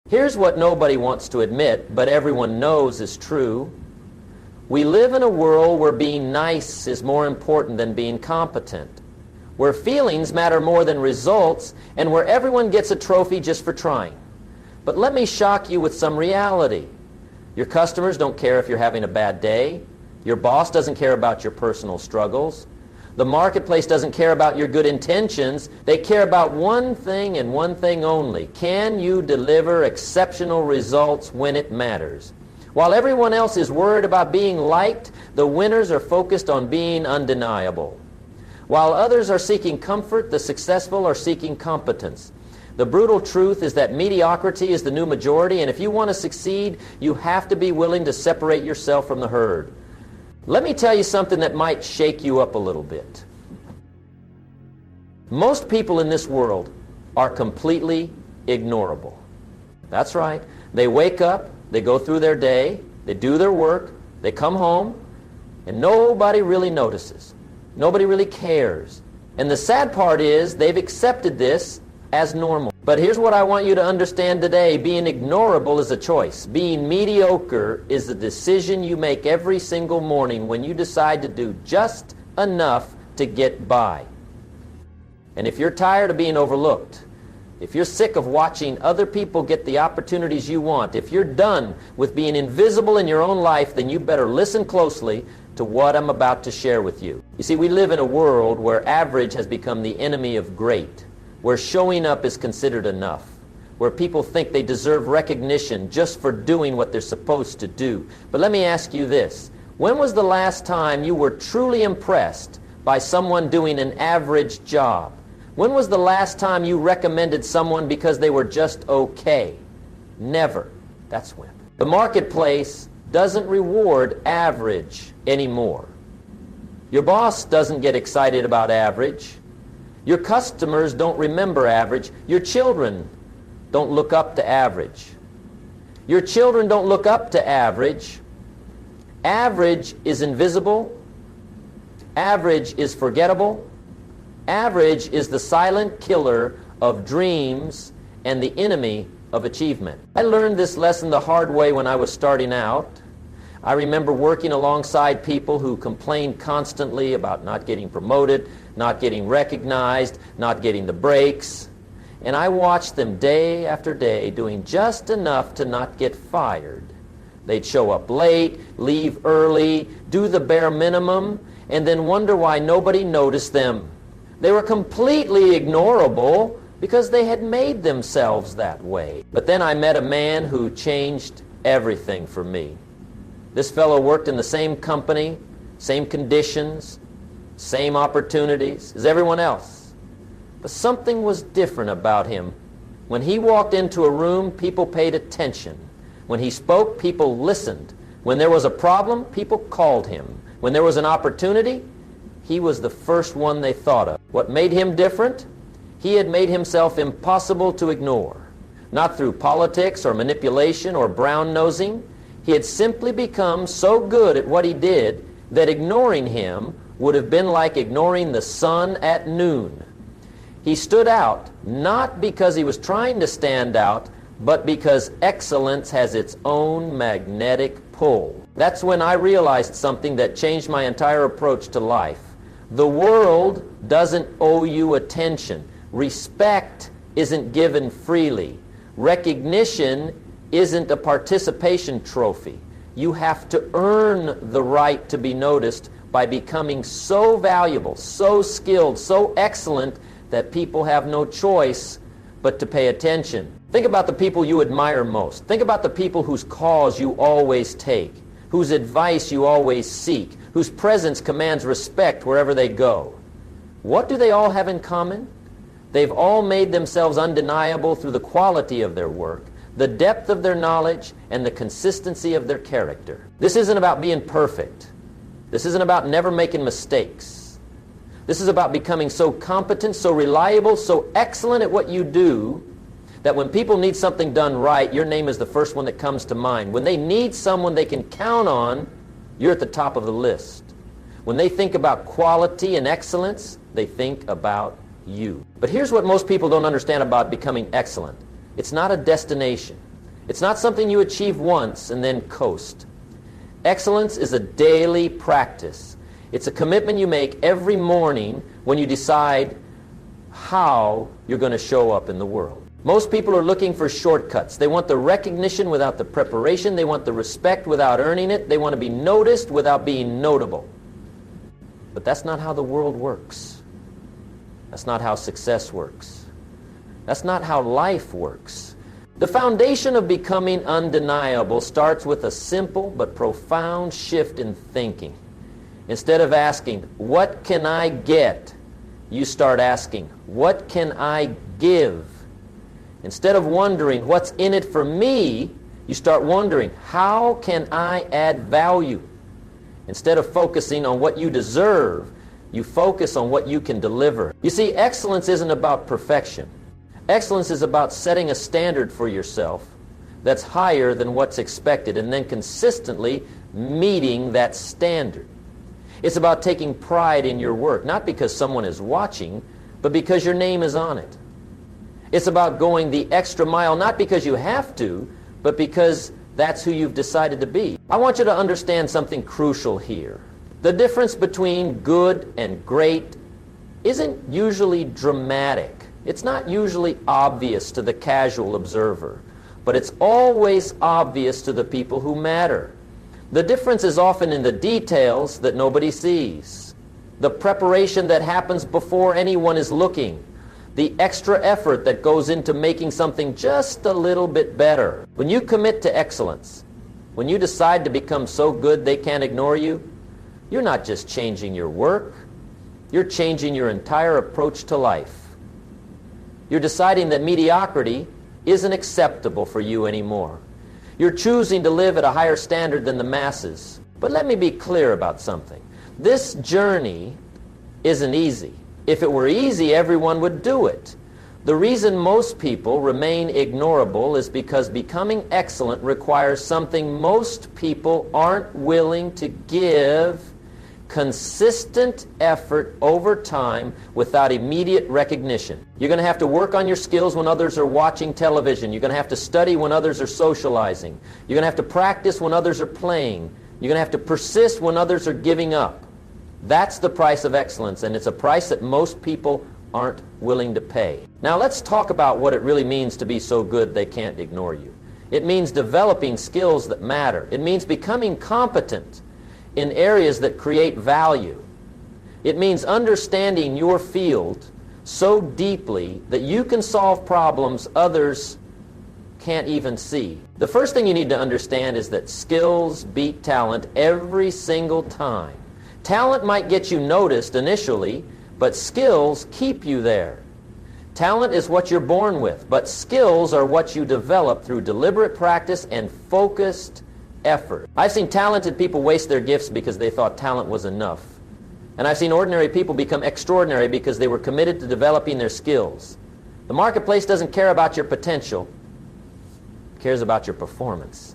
Here's what nobody wants to admit, but everyone knows is true. We live in a world where being nice is more important than being competent, where feelings matter more than results, and where everyone gets a trophy just for trying. But let me shock you with some reality. Your customers don't care if you're having a bad day. Your boss doesn't care about your personal struggles. The marketplace doesn't care about your good intentions. They care about one thing and one thing only. Can you deliver exceptional results when it matters? While everyone else is worried about being liked, the winners are focused on being undeniable. While others are seeking comfort, the successful are seeking competence. The brutal truth is that mediocrity is the new majority, and if you want to succeed, you have to be willing to separate yourself from the herd. Let me tell you something that might shake you up a little bit. Most people in this world are completely ignorable. That's right. They wake up, they go through their day, they do their work, they come home, and nobody really notices. Nobody really cares. And the sad part is they've accepted this as normal. But here's what I want you to understand today. Being ignorable is a choice. Being mediocre is a decision you make every single morning when you decide to do just enough to get by. And if you're tired of being overlooked, if you're sick of watching other people get the opportunities you want, if you're done with being invisible in your own life, then you better listen closely to what I'm about to share with you. You see, we live in a world where average has become the enemy of great, where showing up is considered enough, where people think they deserve recognition just for doing what they're supposed to do. But let me ask you this. When was the last time you were truly impressed by someone doing an average job? When was the last time you recommended someone because they were just okay? Never. That's when. The marketplace doesn't reward average anymore. Your boss doesn't get excited about average. Your customers don't remember average. Your children don't look up to average. Your children don't look up to average. Average is invisible. Average is forgettable. Average is the silent killer of dreams and the enemy of achievement. I learned this lesson the hard way when I was starting out. I remember working alongside people who complained constantly about not getting promoted, not getting recognized, not getting the breaks. And I watched them day after day doing just enough to not get fired. They'd show up late, leave early, do the bare minimum, and then wonder why nobody noticed them. They were completely ignorable because they had made themselves that way. But then I met a man who changed everything for me. This fellow worked in the same company, same conditions, same opportunities as everyone else. But something was different about him. When he walked into a room, people paid attention. When he spoke, people listened. When there was a problem, people called him. When there was an opportunity, he was the first one they thought of. What made him different? He had made himself impossible to ignore. Not through politics or manipulation or brown-nosing. He had simply become so good at what he did that ignoring him would have been like ignoring the sun at noon. He stood out not because he was trying to stand out, but because excellence has its own magnetic pull. That's when I realized something that changed my entire approach to life. The world doesn't owe you attention. Respect isn't given freely. Recognition isn't a participation trophy. You have to earn the right to be noticed by becoming so valuable, so skilled, so excellent that people have no choice but to pay attention. Think about the people you admire most. Think about the people whose cause you always take, whose advice you always seek, whose presence commands respect wherever they go. What do they all have in common? They've all made themselves undeniable through the quality of their work, the depth of their knowledge, and the consistency of their character. This isn't about being perfect. This isn't about never making mistakes. This is about becoming so competent, so reliable, so excellent at what you do that when people need something done right, your name is the first one that comes to mind. When they need someone they can count on, you're at the top of the list. When they think about quality and excellence, they think about you. But here's what most people don't understand about becoming excellent. It's not a destination. It's not something you achieve once and then coast. Excellence is a daily practice. It's a commitment you make every morning when you decide how you're going to show up in the world. Most people are looking for shortcuts. They want the recognition without the preparation. They want the respect without earning it. They want to be noticed without being notable. But that's not how the world works. That's not how success works. That's not how life works. The foundation of becoming undeniable starts with a simple but profound shift in thinking. Instead of asking, what can I get? You start asking, what can I give? Instead of wondering, what's in it for me? You start wondering, how can I add value? Instead of focusing on what you deserve, you focus on what you can deliver. You see, excellence isn't about perfection. Excellence is about setting a standard for yourself that's higher than what's expected and then consistently meeting that standard. It's about taking pride in your work, not because someone is watching, but because your name is on it. It's about going the extra mile, not because you have to, but because that's who you've decided to be. I want you to understand something crucial here. The difference between good and great isn't usually dramatic. It's not usually obvious to the casual observer, but it's always obvious to the people who matter. The difference is often in the details that nobody sees, the preparation that happens before anyone is looking, the extra effort that goes into making something just a little bit better. When you commit to excellence, when you decide to become so good they can't ignore you, you're not just changing your work, you're changing your entire approach to life. You're deciding that mediocrity isn't acceptable for you anymore. You're choosing to live at a higher standard than the masses. But let me be clear about something. This journey isn't easy. If it were easy, everyone would do it. The reason most people remain ignorable is because becoming excellent requires something most people aren't willing to give: consistent effort over time without immediate recognition. You're going to have to work on your skills when others are watching television. You're going to have to study when others are socializing. You're going to have to practice when others are playing. You're going to have to persist when others are giving up. That's the price of excellence, and it's a price that most people aren't willing to pay. Now let's talk about what it really means to be so good they can't ignore you. It means developing skills that matter. It means becoming competent in areas that create value. It means understanding your field so deeply that you can solve problems others can't even see. The first thing you need to understand is that skills beat talent every single time. Talent might get you noticed initially, but skills keep you there. Talent is what you're born with, but skills are what you develop through deliberate practice and focused effort. I've seen talented people waste their gifts because they thought talent was enough. And I've seen ordinary people become extraordinary because they were committed to developing their skills. The marketplace doesn't care about your potential, it cares about your performance.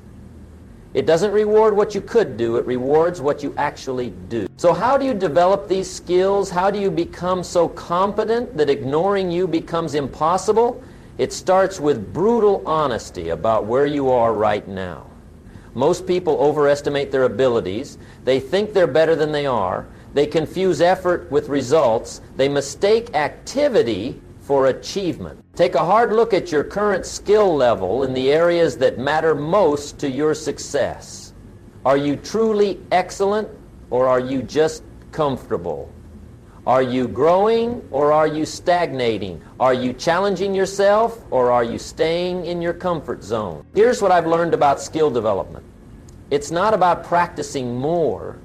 It doesn't reward what you could do, it rewards what you actually do. So how do you develop these skills? How do you become so competent that ignoring you becomes impossible? It starts with brutal honesty about where you are right now. Most people overestimate their abilities. They think they're better than they are. They confuse effort with results. They mistake activity for achievement. Take a hard look at your current skill level in the areas that matter most to your success. Are you truly excellent, or are you just comfortable? Are you growing, or are you stagnating? Are you challenging yourself, or are you staying in your comfort zone? Here's what I've learned about skill development. It's not about practicing more.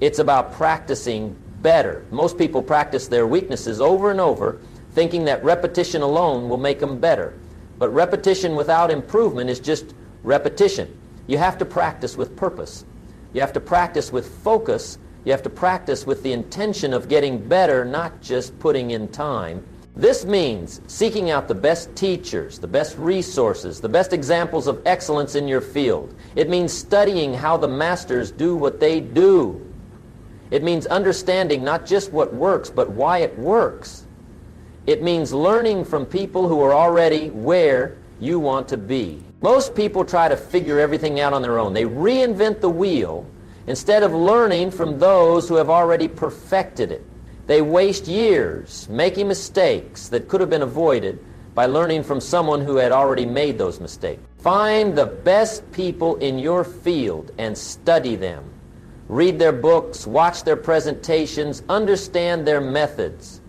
It's about practicing better. Most people practice their weaknesses over and over, thinking that repetition alone will make them better. But repetition without improvement is just repetition. You have to practice with purpose. You have to practice with focus. You have to practice with the intention of getting better, not just putting in time. This means seeking out the best teachers, the best resources, the best examples of excellence in your field. It means studying how the masters do what they do. It means understanding not just what works, but why it works. It means learning from people who are already where you want to be. Most people try to figure everything out on their own. They reinvent the wheel instead of learning from those who have already perfected it. They waste years making mistakes that could have been avoided by learning from someone who had already made those mistakes. Find the best people in your field and study them. Read their books, watch their presentations, understand their methods.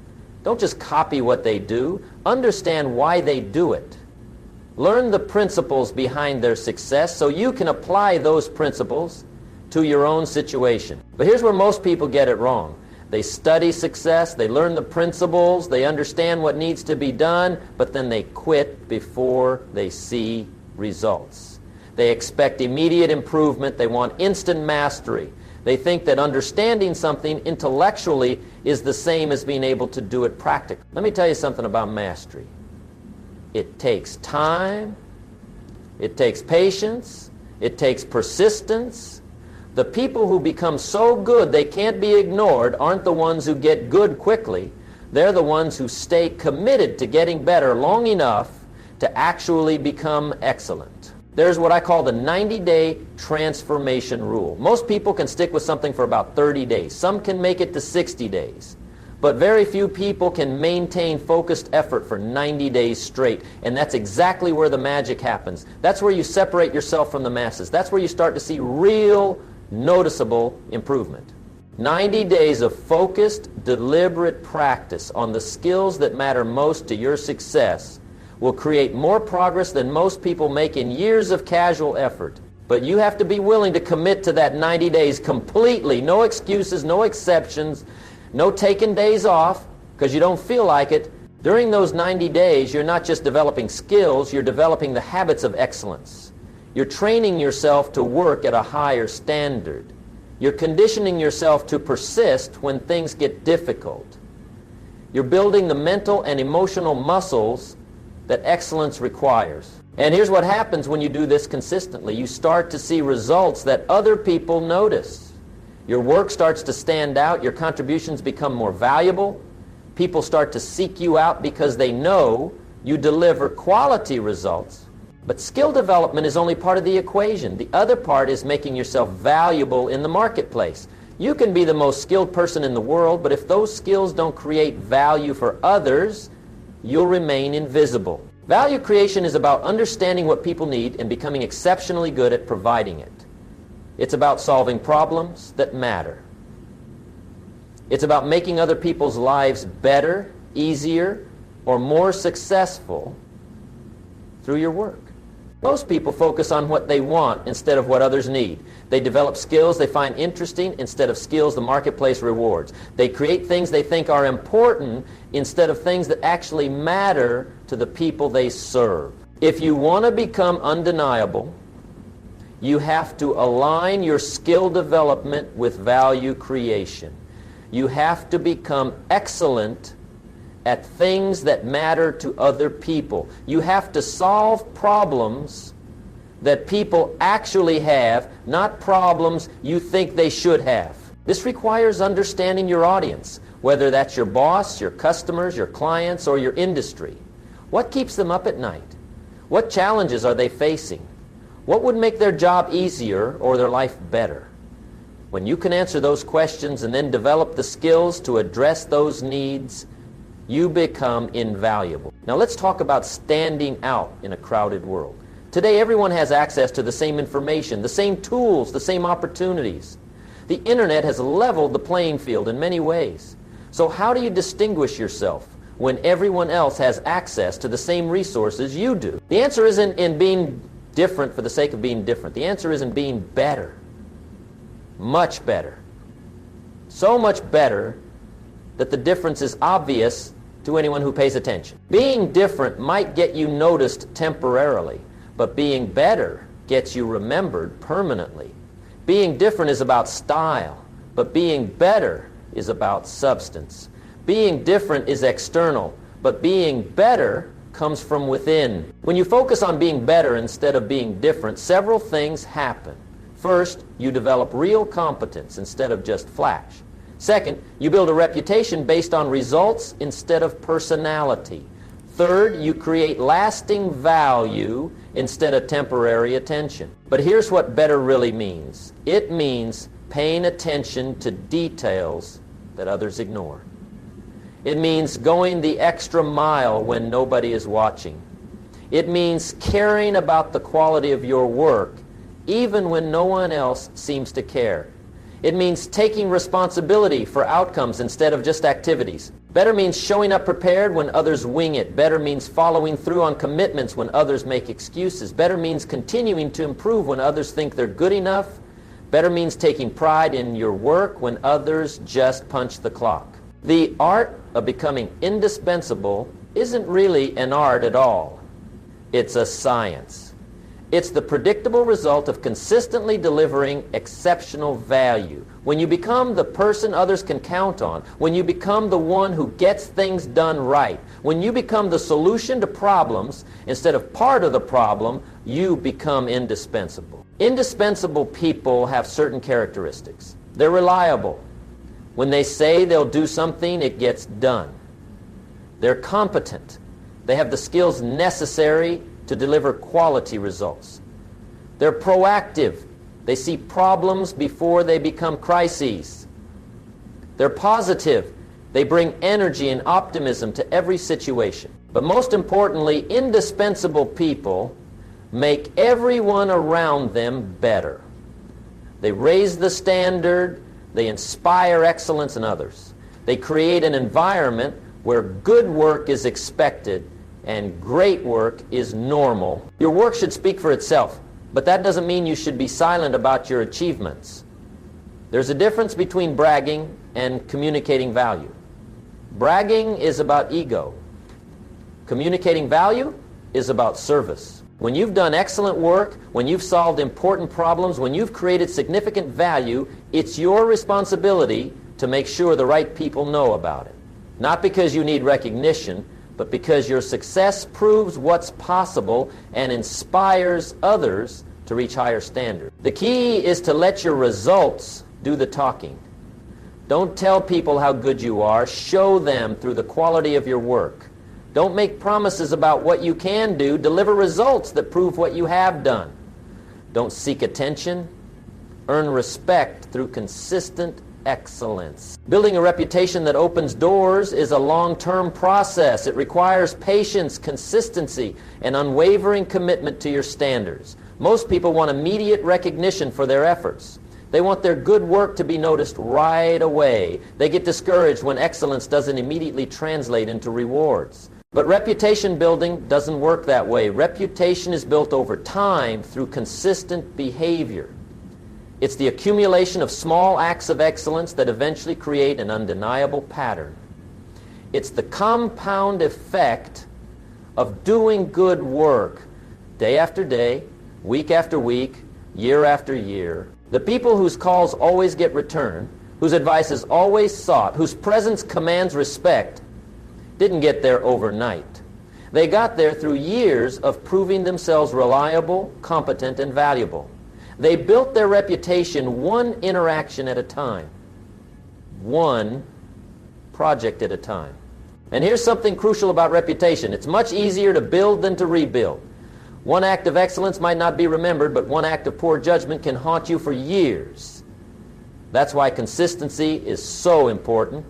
Don't just copy what they do. Understand why they do it. Learn the principles behind their success so you can apply those principles to your own situation. But here's where most people get it wrong. They study success, they learn the principles, they understand what needs to be done, but then they quit before they see results. They expect immediate improvement, they want instant mastery. They think that understanding something intellectually is the same as being able to do it practically. Let me tell you something about mastery. It takes time, it takes patience, it takes persistence. The people who become so good they can't be ignored aren't the ones who get good quickly. They're the ones who stay committed to getting better long enough to actually become excellent. There's what I call the 90-day transformation rule. Most people can stick with something for about 30 days. Some can make it to 60 days. But very few people can maintain focused effort for 90 days straight. And that's exactly where the magic happens. That's where you separate yourself from the masses. That's where you start to see real, noticeable improvement. 90 days of focused, deliberate practice on the skills that matter most to your success will create more progress than most people make in years of casual effort. But you have to be willing to commit to that 90 days completely. No excuses, no exceptions, no taking days off because you don't feel like it. During those 90 days, you're not just developing skills, you're developing the habits of excellence. You're training yourself to work at a higher standard. You're conditioning yourself to persist when things get difficult. You're building the mental and emotional muscles that excellence requires. And here's what happens when you do this consistently. You start to see results that other people notice. Your work starts to stand out. Your contributions become more valuable. People start to seek you out because they know you deliver quality results. But skill development is only part of the equation. The other part is making yourself valuable in the marketplace. You can be the most skilled person in the world, but if those skills don't create value for others, you'll remain invisible. Value creation is about understanding what people need and becoming exceptionally good at providing it. It's about solving problems that matter. It's about making other people's lives better, easier, or more successful through your work. Most people focus on what they want instead of what others need. They develop skills they find interesting instead of skills the marketplace rewards. They create things they think are important instead of things that actually matter to the people they serve. If you want to become undeniable, you have to align your skill development with value creation. You have to become excellent at things that matter to other people. You have to solve problems that people actually have, not problems you think they should have. This requires understanding your audience, whether that's your boss, your customers, your clients, or your industry. What keeps them up at night? What challenges are they facing? What would make their job easier or their life better? When you can answer those questions and then develop the skills to address those needs, you become invaluable. Now let's talk about standing out in a crowded world. Today everyone has access to the same information, the same tools, the same opportunities. The internet has leveled the playing field in many ways. So how do you distinguish yourself when everyone else has access to the same resources you do? The answer isn't in being different for the sake of being different. The answer is in being better. Much better. So much better that the difference is obvious to anyone who pays attention. Being different might get you noticed temporarily, but being better gets you remembered permanently. Being different is about style, but being better is about substance. Being different is external, but being better comes from within. When you focus on being better instead of being different, several things happen. First, you develop real competence instead of just flash. Second, you build a reputation based on results instead of personality. Third, you create lasting value instead of temporary attention. But here's what better really means. It means paying attention to details that others ignore. It means going the extra mile when nobody is watching. It means caring about the quality of your work even when no one else seems to care. It means taking responsibility for outcomes instead of just activities. Better means showing up prepared when others wing it. Better means following through on commitments when others make excuses. Better means continuing to improve when others think they're good enough. Better means taking pride in your work when others just punch the clock. The art of becoming indispensable isn't really an art at all. It's a science. It's the predictable result of consistently delivering exceptional value. When you become the person others can count on, when you become the one who gets things done right, when you become the solution to problems instead of part of the problem, you become indispensable. Indispensable people have certain characteristics. They're reliable. When they say they'll do something, it gets done. They're competent. They have the skills necessary to deliver quality results. They're proactive. They see problems before they become crises. They're positive. They bring energy and optimism to every situation. But most importantly, indispensable people make everyone around them better. They raise the standard. They inspire excellence in others. They create an environment where good work is expected and great work is normal. Your work should speak for itself, but that doesn't mean you should be silent about your achievements. There's a difference between bragging and communicating value. Bragging is about ego. Communicating value is about service. When you've done excellent work, when you've solved important problems, when you've created significant value, it's your responsibility to make sure the right people know about it. Not because you need recognition, but because your success proves what's possible and inspires others to reach higher standards. The key is to let your results do the talking. Don't tell people how good you are. Show them through the quality of your work. Don't make promises about what you can do. Deliver results that prove what you have done. Don't seek attention. Earn respect through consistent excellence. Building a reputation that opens doors is a long-term process. It requires patience, consistency, and unwavering commitment to your standards. Most people want immediate recognition for their efforts. They want their good work to be noticed right away. They get discouraged when excellence doesn't immediately translate into rewards. But reputation building doesn't work that way. Reputation is built over time through consistent behavior. It's the accumulation of small acts of excellence that eventually create an undeniable pattern. It's the compound effect of doing good work day after day, week after week, year after year. The people whose calls always get returned, whose advice is always sought, whose presence commands respect, didn't get there overnight. They got there through years of proving themselves reliable, competent, and valuable. They built their reputation one interaction at a time, one project at a time. And here's something crucial about reputation. It's much easier to build than to rebuild. One act of excellence might not be remembered, but one act of poor judgment can haunt you for years. That's why consistency is so important.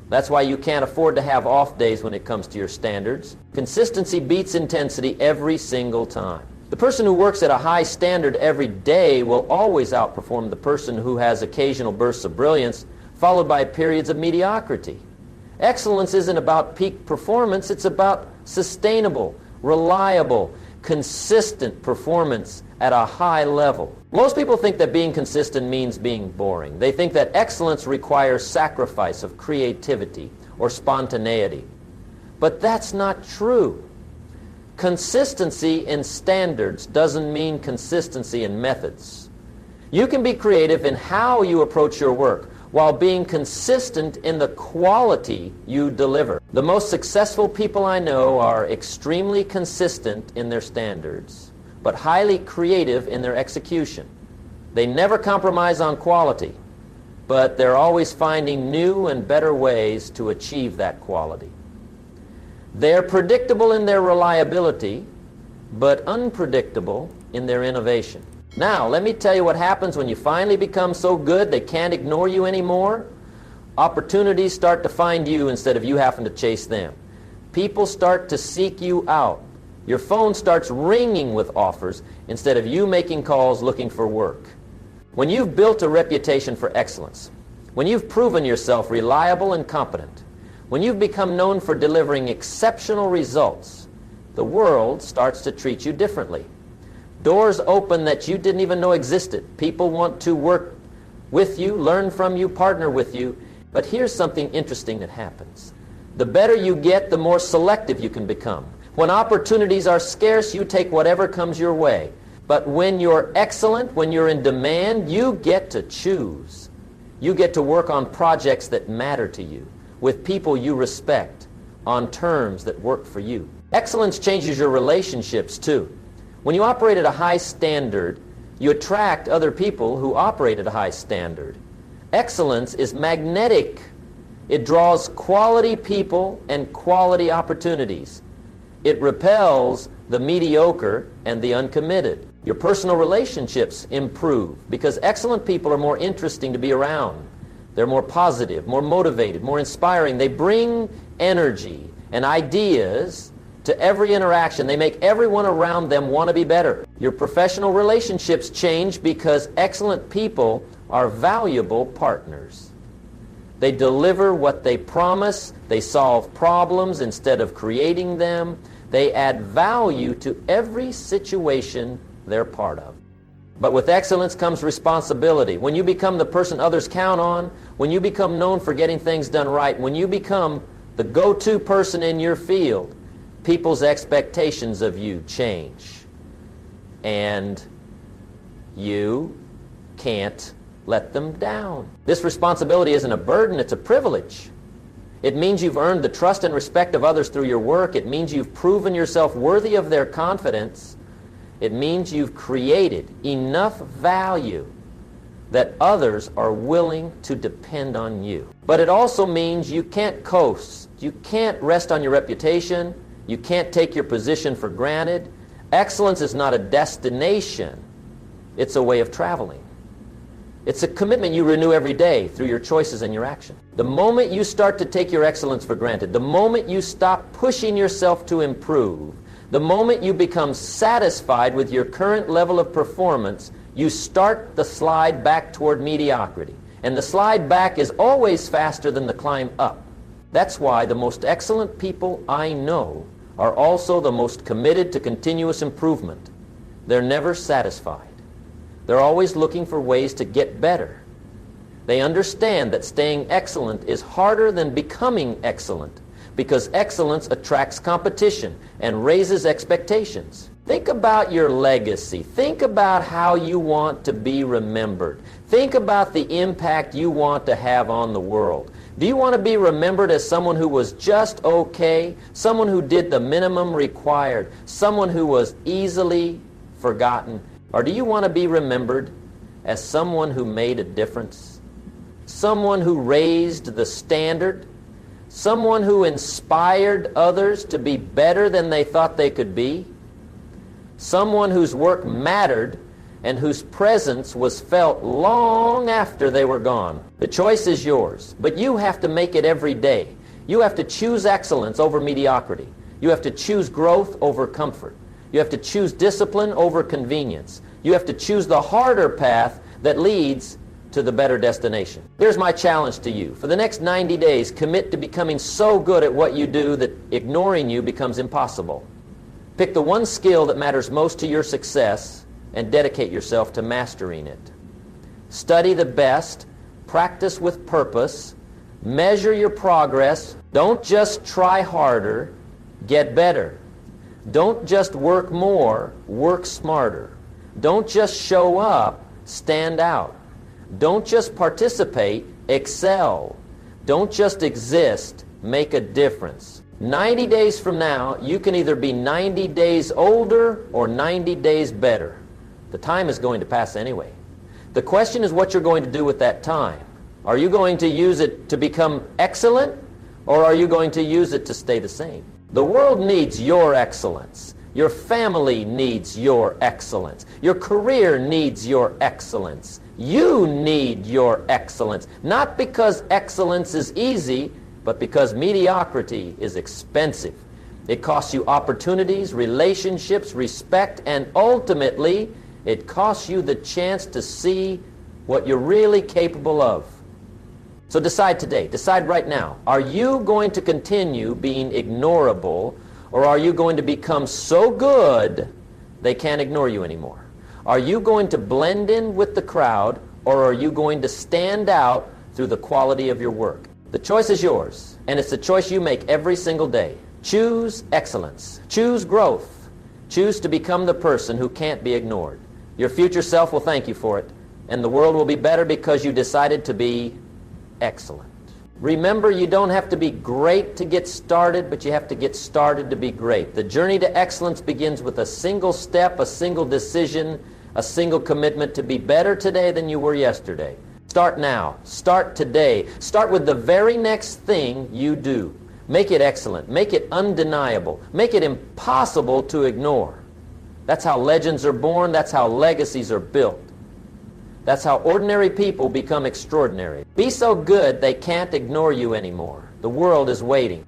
That's why you can't afford to have off days when it comes to your standards. Consistency beats intensity every single time. The person who works at a high standard every day will always outperform the person who has occasional bursts of brilliance, followed by periods of mediocrity. Excellence isn't about peak performance, it's about sustainable, reliable, consistent performance at a high level. Most people think that being consistent means being boring. They think that excellence requires sacrifice of creativity or spontaneity. But that's not true. Consistency in standards doesn't mean consistency in methods. You can be creative in how you approach your work while being consistent in the quality you deliver. The most successful people I know are extremely consistent in their standards, but highly creative in their execution. They never compromise on quality, but they're always finding new and better ways to achieve that quality. They're predictable in their reliability, but unpredictable in their innovation. Now, let me tell you what happens when you finally become so good they can't ignore you anymore. Opportunities start to find you instead of you having to chase them. People start to seek you out. Your phone starts ringing with offers instead of you making calls looking for work. When you've built a reputation for excellence, when you've proven yourself reliable and competent, when you've become known for delivering exceptional results, the world starts to treat you differently. Doors open that you didn't even know existed. People want to work with you, learn from you, partner with you. But here's something interesting that happens. The better you get, the more selective you can become. When opportunities are scarce, you take whatever comes your way. But when you're excellent, when you're in demand, you get to choose. You get to work on projects that matter to you, with people you respect, on terms that work for you. Excellence changes your relationships too. When you operate at a high standard, you attract other people who operate at a high standard. Excellence is magnetic. It draws quality people and quality opportunities. It repels the mediocre and the uncommitted. Your personal relationships improve because excellent people are more interesting to be around. They're more positive, more motivated, more inspiring. They bring energy and ideas to every interaction. They make everyone around them want to be better. Your professional relationships change because excellent people are valuable partners. They deliver what they promise. They solve problems instead of creating them. They add value to every situation they're part of. But with excellence comes responsibility. When you become the person others count on, when you become known for getting things done right, when you become the go-to person in your field, people's expectations of you change. And you can't let them down. This responsibility isn't a burden, it's a privilege. It means you've earned the trust and respect of others through your work. It means you've proven yourself worthy of their confidence. It means you've created enough value that others are willing to depend on you. But it also means you can't coast. You can't rest on your reputation. You can't take your position for granted. Excellence is not a destination. It's a way of traveling. It's a commitment you renew every day through your choices and your action. The moment you start to take your excellence for granted, the moment you stop pushing yourself to improve, the moment you become satisfied with your current level of performance, you start the slide back toward mediocrity. And the slide back is always faster than the climb up. That's why the most excellent people I know are also the most committed to continuous improvement. They're never satisfied. They're always looking for ways to get better. They understand that staying excellent is harder than becoming excellent because excellence attracts competition and raises expectations. Think about your legacy. Think about how you want to be remembered. Think about the impact you want to have on the world. Do you want to be remembered as someone who was just okay, someone who did the minimum required, someone who was easily forgotten? Or do you want to be remembered as someone who made a difference, someone who raised the standard, someone who inspired others to be better than they thought they could be, someone whose work mattered and whose presence was felt long after they were gone? The choice is yours, but you have to make it every day. You have to choose excellence over mediocrity. You have to choose growth over comfort. You have to choose discipline over convenience. You have to choose the harder path that leads to the better destination. Here's my challenge to you. For the next 90 days, commit to becoming so good at what you do that ignoring you becomes impossible. Pick the one skill that matters most to your success and dedicate yourself to mastering it. Study the best, practice with purpose, measure your progress. Don't just try harder, get better. Don't just work more, work smarter. Don't just show up, stand out. Don't just participate, excel. Don't just exist, make a difference. 90 days from now, you can either be 90 days older or 90 days better. The time is going to pass anyway. The question is what you're going to do with that time. Are you going to use it to become excellent, or are you going to use it to stay the same? The world needs your excellence. Your family needs your excellence. Your career needs your excellence. You need your excellence. Not because excellence is easy, but because mediocrity is expensive. It costs you opportunities, relationships, respect, and ultimately, it costs you the chance to see what you're really capable of. So decide today, decide right now, are you going to continue being ignorable, or are you going to become so good they can't ignore you anymore? Are you going to blend in with the crowd, or are you going to stand out through the quality of your work? The choice is yours, and it's the choice you make every single day. Choose excellence. Choose growth. Choose to become the person who can't be ignored. Your future self will thank you for it, and the world will be better because you decided to be excellent. Remember, you don't have to be great to get started, but you have to get started to be great. The journey to excellence begins with a single step, a single decision, a single commitment to be better today than you were yesterday. Start now. Start today. Start with the very next thing you do. Make it excellent. Make it undeniable. Make it impossible to ignore. That's how legends are born. That's how legacies are built. That's how ordinary people become extraordinary. Be so good they can't ignore you anymore. The world is waiting.